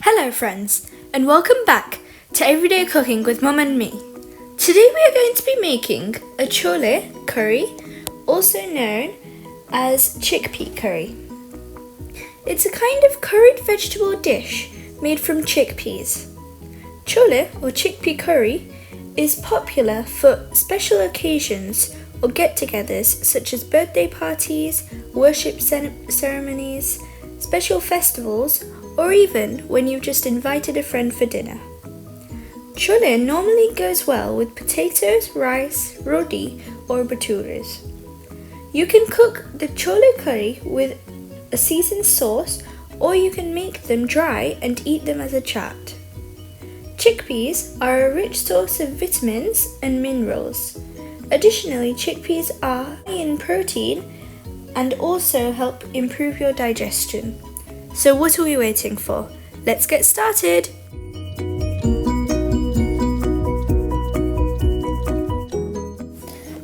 Hello friends, and welcome back to Everyday Cooking with Mum and me. Today we are going to be making a chole curry, also known as chickpea curry. It's a kind of curried vegetable dish made from chickpeas. Chole or chickpea curry is popular for special occasions or get-togethers such as birthday parties, worship ceremonies, special festivals, or even when you've just invited a friend for dinner. Chole normally goes well with potatoes, rice, roti, or bhaturas. You can cook the chole curry with a seasoned sauce, or you can make them dry and eat them as a chaat. Chickpeas are a rich source of vitamins and minerals. Additionally, chickpeas are high in protein and also help improve your digestion. So what are we waiting for? Let's get started!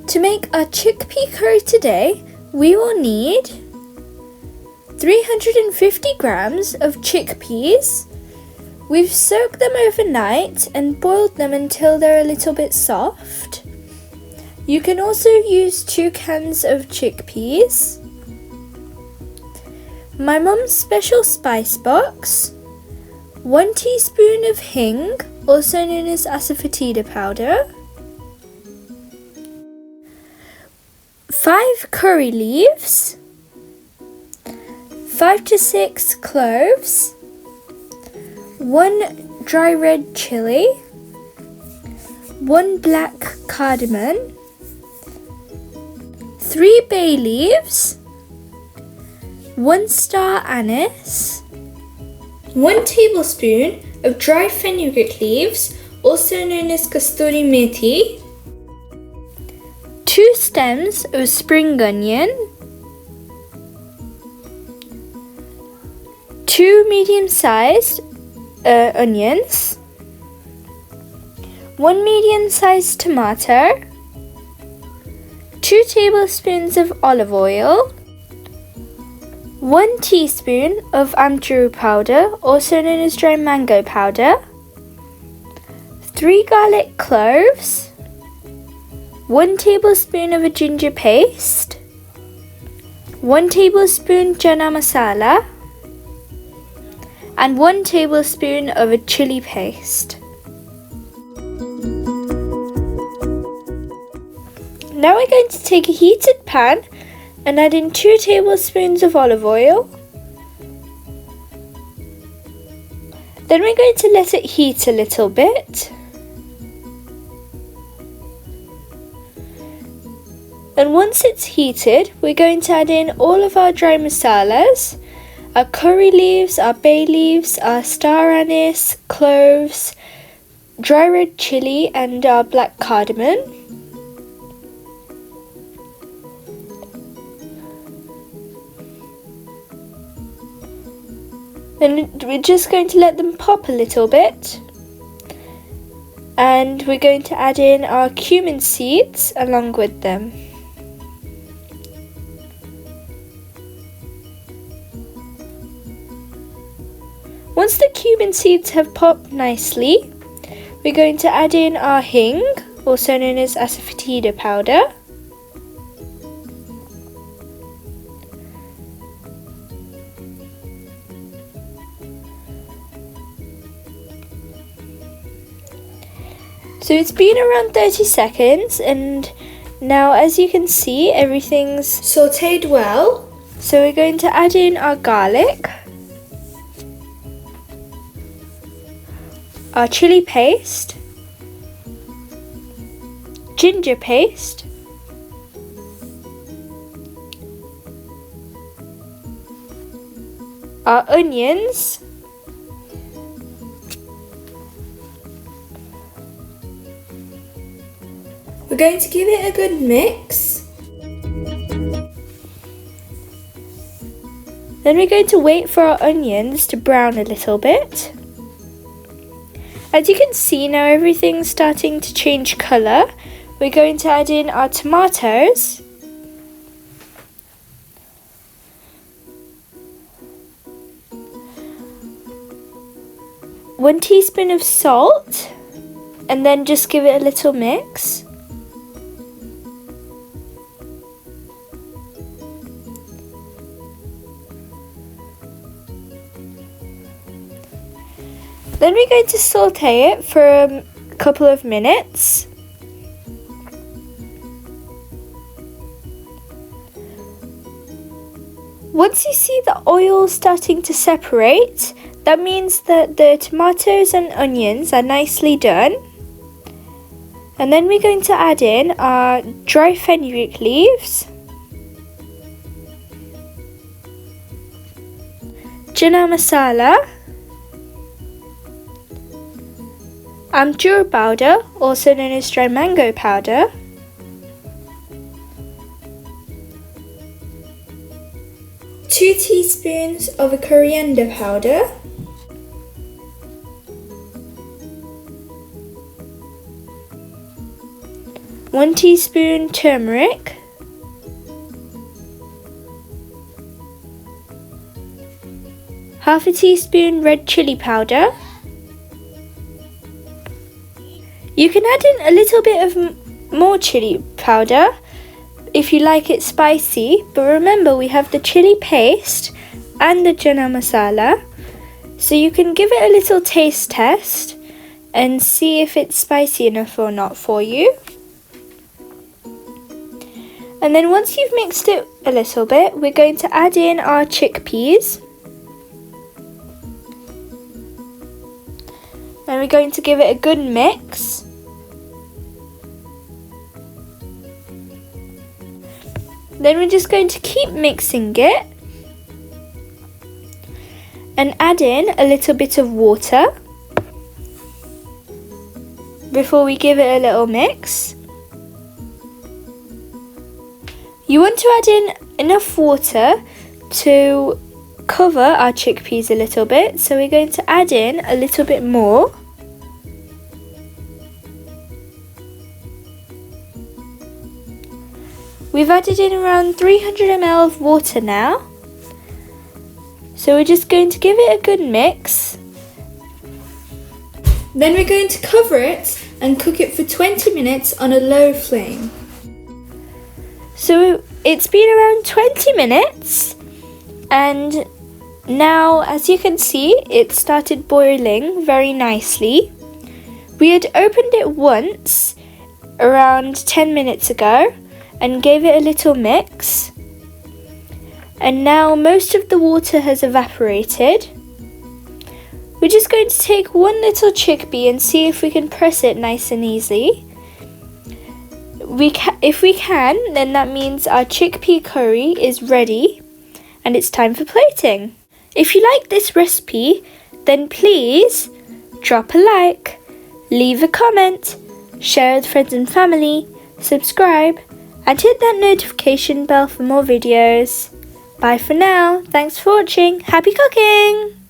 To make our chickpea curry today, we will need 350 grams of chickpeas. We've soaked them overnight and boiled them until they're a little bit soft. You can also use 2 cans of chickpeas. My mum's special spice box, 1 teaspoon of hing, also known as asafoetida powder, 5 curry leaves, 5 to 6 cloves, 1 dry red chili, 1 black cardamom, 3 bay leaves, 1 star anise, 1 tablespoon of dry fenugreek leaves, also known as kasturi methi, 2 stems of spring onion, 2 medium-sized onions, 1 medium-sized tomato, 2 tablespoons of olive oil, 1 teaspoon of amchur powder, also known as dry mango powder, 3 garlic cloves, 1 tablespoon of a ginger paste, 1 tablespoon chana masala, and 1 tablespoon of a chili paste. Now we're going to take a heated pan and add in 2 tablespoons of olive oil. Then we're going to let it heat a little bit. And once it's heated, we're going to add in all of our dry masalas, our curry leaves, our bay leaves, our star anise, cloves, dry red chili, and our black cardamom. And we're just going to let them pop a little bit. And we're going to add in our cumin seeds along with them. Once the cumin seeds have popped nicely, we're going to add in our hing, also known as asafoetida powder. So it's been around 30 seconds, and now as you can see, everything's sauteed well. So we're going to add in our garlic, our chili paste, ginger paste, our onions, we're going to give it a good mix. Then we're going to wait for our onions to brown a little bit. As you can see now, everything's starting to change colour. We're going to add in our tomatoes. 1 teaspoon of salt, and then just give it a little mix. Then we're going to saute it for a couple of minutes. Once you see the oil starting to separate, that means that the tomatoes and onions are nicely done. And then we're going to add in our dry fenugreek leaves, chana masala, amchur powder, also known as dry mango powder, two teaspoons of a coriander powder, one teaspoon turmeric, half a teaspoon red chili powder. You can add in a little bit of more chili powder if you like it spicy, but remember we have the chili paste and the chana masala, so you can give it a little taste test and see if it's spicy enough or not for you. And then once you've mixed it a little bit, we're going to add in our chickpeas. And we're going to give it a good mix. Then we're just going to keep mixing it and add in a little bit of water before we give it a little mix. You want to add in enough water to cover our chickpeas a little bit, so we're going to add in a little bit more. We've added in around 300 ml of water now, so we're just going to give it a good mix. Then we're going to cover it and cook it for 20 minutes on a low flame. So it's been around 20 minutes, and now as you can see it started boiling very nicely. We had opened it once around 10 minutes ago and gave it a little mix, and now most of the water has evaporated. We're just going to take one little chickpea and see if we can press it nice and easy. If we can, then that means our chickpea curry is ready and it's time for plating. If you like this recipe, then please drop a like, leave a comment, share with friends and family, subscribe, and hit that notification bell for more videos. Bye for now. Thanks for watching. Happy cooking!